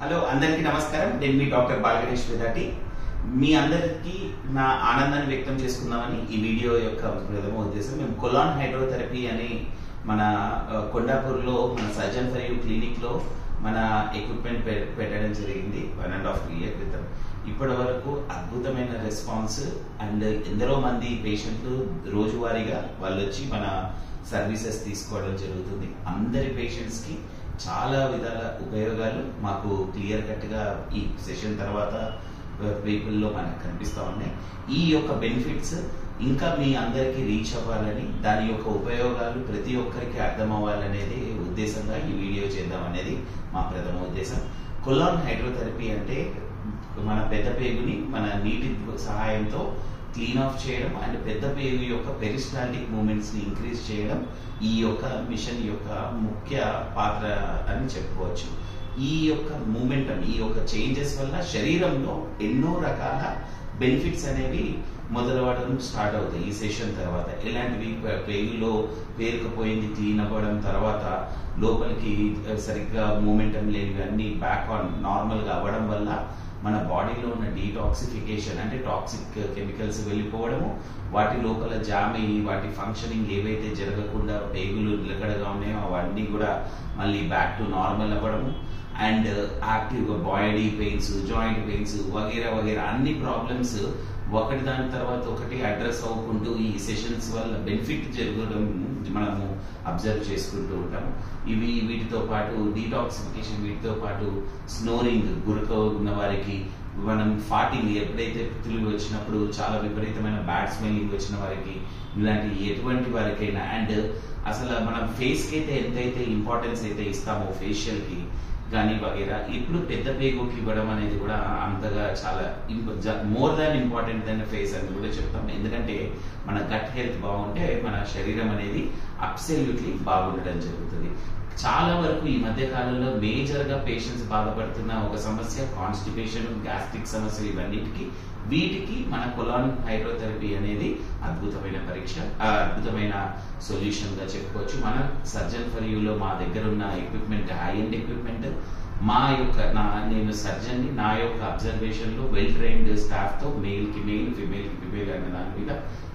Hello అందరికీ నమస్కారం. నేను మీ డాక్టర్ బాలగణేష్ వేదాటి. మీ అందరికీ నా ఆనందాన్ని వ్యక్తం చేసుకుందామని ఈ వీడియో యొక్క ప్రథమ ఉద్దేశం. మేము కొలాన్ హైడ్రోథెరపీ అని మన కొండాపూర్లో మన సర్జన్ ఫర్ యూ క్లినిక్ లో మన ఎక్విప్మెంట్ పెట్టడం జరిగింది 1.5 year క్రితం. ఇప్పటి వరకు అద్భుతమైన రెస్పాన్స్ అండ్ ఎందరో మంది పేషెంట్లు రోజువారీగా వాళ్ళు వచ్చి మన సర్వీసెస్ తీసుకోవడం జరుగుతుంది. అందరి పేషెంట్స్ కి చాలా విధాల ఉపయోగాలు మాకు క్లియర్ కట్ గా ఈ సెషన్ తర్వాత పీపుల్ లో మనకు కనిపిస్తా ఉన్నాయి. ఈ యొక్క బెనిఫిట్స్ ఇంకా మీ అందరికి రీచ్ అవ్వాలని, దాని యొక్క ఉపయోగాలు ప్రతి ఒక్కరికి అర్థం అవ్వాలనేది ఉద్దేశంగా ఈ వీడియో చేద్దాం అనేది మా ప్రథమ ఉద్దేశం. కొలాన్ హైడ్రోథెరపీ అంటే మన పెద్ద పేగుని మన నీటి సహాయంతో క్లీన్ ఆఫ్ చేయడం అండ్ పెద్ద పేగు యొక్క పెరిస్టాల్టిక్ మూమెంట్స్ ని ఇంక్రీజ్ చేయడం ఈ యొక్క మిషన్ యొక్క ముఖ్య పాత్ర అని చెప్పుకోవచ్చు. ఈ యొక్క మూమెంటం, ఈ యొక్క చేంజెస్ వల్ల శరీరంలో ఎన్నో రకాల బెనిఫిట్స్ అనేవి మొదలవడం స్టార్ట్ అవుతాయి. ఈ సెషన్ తర్వాత ఎలాంటివి, పేగులో పేరుకుపోయింది క్లీన్ అవ్వడం, తర్వాత లోపలికి సరిగ్గా మూమెంటం లేనివి అన్ని బ్యాక్ ఆన్ నార్మల్ గా అవ్వడం వల్ల మన బాడీలో ఉన్న డీటాక్సిఫికేషన్ అంటే టాక్సిక్ కెమికల్స్ వెళ్ళిపోవడము, వాటి లోపల జామ్ అయ్యి వాటి ఫంక్షనింగ్ ఏవైతే జరగకుండా పేగులు నిలకడగా ఉన్నాయో అవన్నీ కూడా మళ్ళీ బ్యాక్ టు నార్మల్ అవ్వడము అండ్ యాక్టివ్ గా బాడీ పెయిన్స్, జాయింట్ పెయిన్స్ వగేరా వగేరా అన్ని ప్రాబ్లమ్స్ ఒకటి దాని తర్వాత ఒకటి అడ్రస్ అవ్వకుంటూ ఈ సెషన్స్ వల్ల బెనిఫిట్ జరగడం మనము అబ్జర్వ్ చేసుకుంటూ ఉంటాము. వీటితో పాటు డీటాక్సిఫికేషన్, వీటితో పాటు స్నోరింగ్, గురక ఉన్న వారికి, మనం ఫార్టింగ్ ఎప్పుడైతే పితులు వచ్చినప్పుడు చాలా విపరీతమైన బ్యాడ్ స్మెల్లింగ్ వచ్చిన వారికి, ఇలాంటి ఎటువంటి వారికైనా అండ్ అసలు మనం ఫేస్ కి అయితే ఎంతైతే ఇంపార్టెన్స్ అయితే ఇస్తామో ఫేషియల్ కి కానీ వగేరా, ఇప్పుడు పెద్ద పేగుకి ఇవ్వడం అనేది కూడా అంతగా చాలా more than important than face అని కూడా చెప్తాం. ఎందుకంటే మన గట్ హెల్త్ బాగుంటే మన శరీరం అనేది అబ్సల్యూట్లీ బాగుండడం జరుగుతుంది. చాలా వరకు ఈ మధ్య కాలంలో మేజర్ గా పేషెంట్స్ బాధపడుతున్న ఒక సమస్య కాన్స్టిపేషన్, గ్యాస్ట్రిక్ సమస్యలు, ఇవన్నిటికీ వీటికి మన కొలాన్ హైడ్రోథెరపీ అనేది అద్భుతమైన అద్భుతమైన సొల్యూషన్ గా చెప్పుకోవచ్చు. మన సర్జన్ ఫర్ యూలో మా దగ్గర ఉన్న ఎక్విప్మెంట్ హై ఎండ్ ఎక్విప్మెంట్, నేను సర్జన్ ని నా యొక్క అబ్జర్వేషన్ లో వెల్ ట్రైన్డ్ స్టాఫ్ తో మేల్ కి మేల్, ఫిమేల్ కి ఫిమేల్ అనే దాని మీద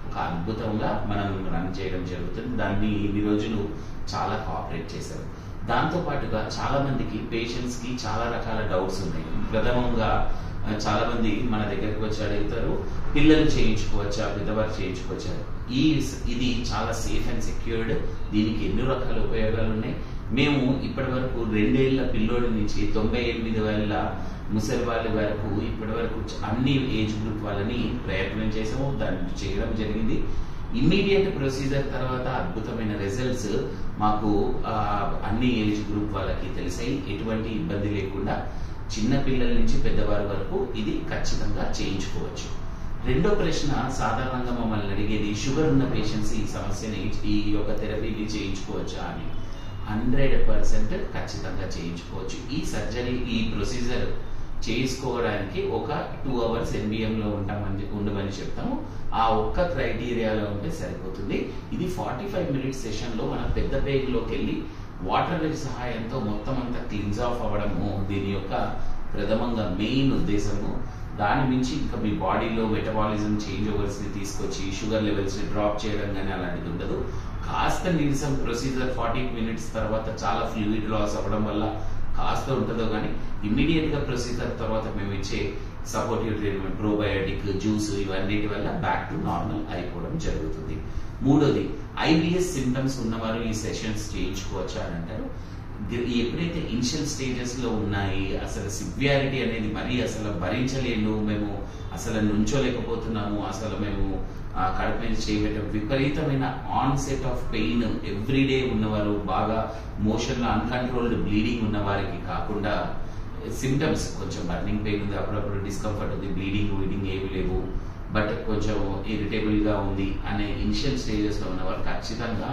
ఒక అద్భుతంగా మనం రన్ చేయడం జరుగుతుంది. దాన్ని ఇన్ని రోజులు చాలా కోఆపరేట్ చేశారు. దాంతో పాటుగా చాలా మందికి పేషెంట్స్ కి చాలా రకాల డౌట్స్ ఉన్నాయి. ప్రథమంగా చాలా మంది మన దగ్గరికి వచ్చి అడుగుతారు, పిల్లలు చేయించుకోవచ్చా, పెద్దవారు చేయించుకోవచ్చా. ఇది చాలా సేఫ్ అండ్ సెక్యూర్డ్. దీనికి ఎన్నో రకాల ఉపయోగాలు ఉన్నాయి. మేము ఇప్పటి వరకు 2 ఏళ్ల పిల్లోడి నుంచి 98 ఏళ్ల ముసలి వాళ్ళ వరకు ఇప్పటి వరకు అన్ని ఏజ్ గ్రూప్ వాళ్ళని ప్రయత్నం చేసాము, దాన్ని చేయడం జరిగింది. ఇమ్మీడియట్ ప్రొసీజర్ తర్వాత అద్భుతమైన రిజల్ట్స్ మాకు అన్ని ఏజ్ గ్రూప్ వాళ్ళకి తెలిసాయి. ఎటువంటి ఇబ్బంది లేకుండా చిన్న పిల్లల నుంచి పెద్దవారి వరకు ఇది ఖచ్చితంగా చేయించుకోవచ్చు. రెండో ప్రశ్న సాధారణంగా మమ్మల్ని అడిగేది, షుగర్ ఉన్న పేషెంట్స్ ఈ సమస్యని, ఈ యొక్క థెరపీని చేయించుకోవచ్చా అని. 100% ఖచ్చితంగా చేయించుకోవచ్చు. ఈ సర్జరీ, ఈ ప్రొసీజర్ చేసుకోవడానికి ఒక 2 hours NBM లో ఉండమని చెప్తాము. ఆ ఒక్క క్రైటీరియాలో ఉంటే సరిపోతుంది. ఇది 45 minutes సెషన్ లో మన పెద్ద పేగులోకి వెళ్ళి వాటర్ సహాయంతో మొత్తం అంతా క్లీన్స్ ఆఫ్ అవ్వడము దీని యొక్క ప్రథమంగా మెయిన్ ఉద్దేశము. దాని మించి ఇంకా మీ బాడీలో మెటబాలిజం చేంజ్ ఓవర్స్ ని తీసుకొచ్చి షుగర్ లెవెల్స్ ని డ్రాప్ చేయడం కానీ అలాంటిది ఉండదు. కాస్త నీరసం ప్రొసీజర్ 40 minutes తర్వాత చాలా ఫ్లూయిడ్ లాస్ అవ్వడం వల్ల కాస్త ఉంటుందో కానీ ఇమ్మీడియట్ గా ప్రొసీజర్ తర్వాత మేము ఇచ్చే సపోర్టివ్ ట్రీట్మెంట్, ప్రోబయోటిక్, జ్యూస్, ఇవన్నిటి వల్ల బ్యాక్ టు నార్మల్ అయిపోవడం జరుగుతుంది. మూడోది, IBS సిమ్టమ్స్ ఉన్నవారు ఈ సెషన్స్ చేయించుకోవచ్చా అని అంటారు. ఎప్పుడైతే ఇనిషియల్ స్టేజెస్ లో ఉన్నాయి, అసలు సివియారిటీ అనేది మరీ అసలు భరించలేను, మేము అసలు నుంచోలేకపోతున్నాము, అసలు మేము కడుపు మీద చేయబెట్టే విపరీతమైన ఆన్సెట్ ఆఫ్ పెయిన్ ఎవ్రీడే ఉన్నవారు, బాగా మోషన్ లో అన్కంట్రోల్డ్ బ్లీడింగ్ ఉన్న వారికి కాకుండా సిమ్టమ్స్ కొంచెం బర్నింగ్ పెయిన్ ఉంది, అప్పుడప్పుడు డిస్కంఫర్ట్ ఉంది, బ్లీడింగ్ ఏమి లేవు, బట్ కొంచెం ఇరిటేబుల్ గా ఉంది అనే ఇనిషియల్ స్టేజెస్ లో ఉన్నవారు ఖచ్చితంగా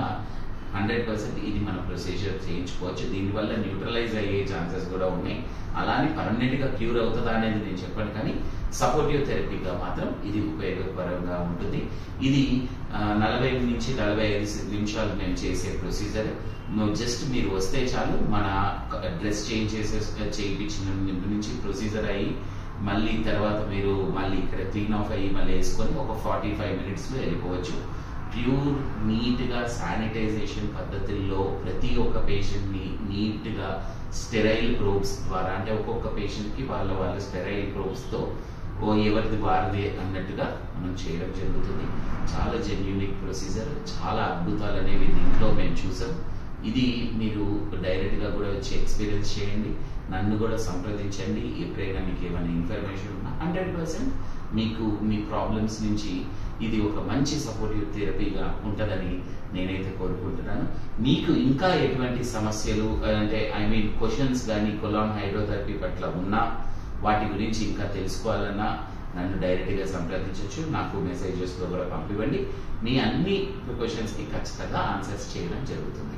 100% ఇది మన ప్రొసీజర్ చేయించుకోవచ్చు. దీనివల్ల న్యూట్రలైజ్ అయ్యే ఛాన్సెస్ కూడా ఉన్నాయి. అలానే పర్మనెంట్ గా క్యూర్ అవుతుందా అనేది నేను చెప్పాను, కానీ సపోర్టివ్ థెరపీగా మాత్రం ఇది ఉపయోగకరంగా ఉంటుంది. ఇది 40 నుంచి 45 నిమిషాలు మేము చేసే ప్రొసీజర్. జస్ట్ మీరు వస్తే చాలు, మన డ్రెస్ చేంజ్ చేయించిన నుంచి ప్రొసీజర్ అయ్యి మళ్ళీ తర్వాత మీరు మళ్ళీ ఇక్కడ క్లీన్ ఆఫ్ అయ్యి మళ్ళీ వేసుకొని ఒక 45 minutesలో వెళ్ళిపోవచ్చు. ప్యూర్ నీట్గా శానిటైజేషన్ పద్ధతుల్లో ప్రతి ఒక్క పేషెంట్ని నీట్గా స్టెరైల్ ప్రోబ్స్ ద్వారా, అంటే ఒక్కొక్క పేషెంట్కి వాళ్ళ స్టెరైల్ ప్రోబ్స్తో ఎవరిది వారిది అన్నట్టుగా మనం చేయడం జరుగుతుంది. చాలా జెన్యూనిక్ ప్రొసీజర్, చాలా అద్భుతాలు అనేవి దీంట్లో మేము చూసాం. ఇది మీరు డైరెక్ట్గా కూడా వచ్చి ఎక్స్పీరియన్స్ చేయండి, నన్ను కూడా సంప్రదించండి. ఎప్పుడైనా మీకు ఏమైనా ఇన్ఫర్మేషన్ ఉన్నా 100% మీకు మీ ప్రాబ్లమ్స్ నుంచి ఇది ఒక మంచి సపోర్టివ్ థెరపీగా ఉంటుందని నేనైతే కోరుకుంటున్నాను. మీకు ఇంకా ఎటువంటి సమస్యలు అంటే క్వశ్చన్స్ కానీ కొలాన్ హైడ్రోథెరపీ పట్ల ఉన్నా, వాటి గురించి ఇంకా తెలుసుకోవాలన్నా నన్ను డైరెక్ట్గా సంప్రదించవచ్చు. నాకు మెసేజెస్లో కూడా పంపివ్వండి. మీ అన్ని క్వశ్చన్స్కి ఖచ్చితంగా ఆన్సర్స్ చేయడం జరుగుతుంది.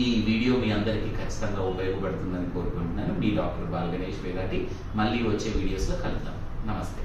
ఈ వీడియో మీ అందరికీ ఖచ్చితంగా ఉపయోగపడుతుందని కోరుకుంటున్నాను. మీ డాక్టర్ బాలగణేష్ వేదాటి. మళ్ళీ వచ్చే వీడియోస్లో కలుద్దాం. నమస్తే.